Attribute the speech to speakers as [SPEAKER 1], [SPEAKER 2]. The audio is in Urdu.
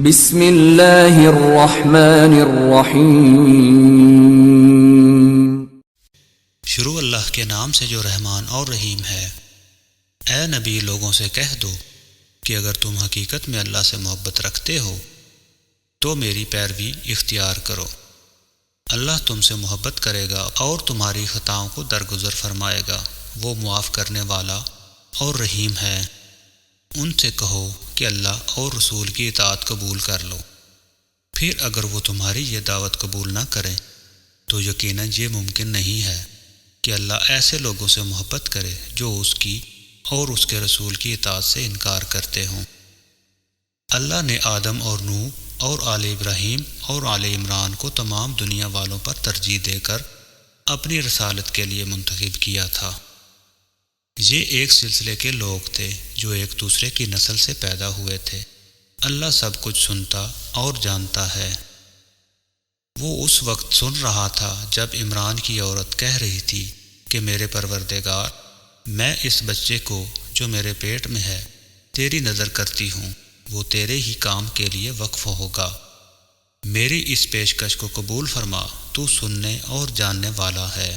[SPEAKER 1] بسم اللہ الرحمن الرحیم۔
[SPEAKER 2] شروع اللہ کے نام سے جو رحمان اور رحیم ہے۔ اے نبی، لوگوں سے کہہ دو کہ اگر تم حقیقت میں اللہ سے محبت رکھتے ہو تو میری پیروی اختیار کرو۔ اللہ تم سے محبت کرے گا اور تمہاری خطاؤں کو درگزر فرمائے گا۔ وہ معاف کرنے والا اور رحیم ہے۔ ان سے کہو کہ اللہ اور رسول کی اطاعت قبول کر لو۔ پھر اگر وہ تمہاری یہ دعوت قبول نہ کریں تو یقیناً یہ ممکن نہیں ہے کہ اللہ ایسے لوگوں سے محبت کرے جو اس کی اور اس کے رسول کی اطاعت سے انکار کرتے ہوں۔ اللہ نے آدم اور نوح اور آل ابراہیم اور آل عمران کو تمام دنیا والوں پر ترجیح دے کر اپنی رسالت کے لیے منتخب کیا تھا۔ یہ ایک سلسلے کے لوگ تھے جو ایک دوسرے کی نسل سے پیدا ہوئے تھے۔ اللہ سب کچھ سنتا اور جانتا ہے۔ وہ اس وقت سن رہا تھا جب عمران کی عورت کہہ رہی تھی کہ میرے پروردگار، میں اس بچے کو جو میرے پیٹ میں ہے تیری نظر کرتی ہوں، وہ تیرے ہی کام کے لیے وقف ہوگا۔ میری اس پیشکش کو قبول فرما، تو سننے اور جاننے والا ہے۔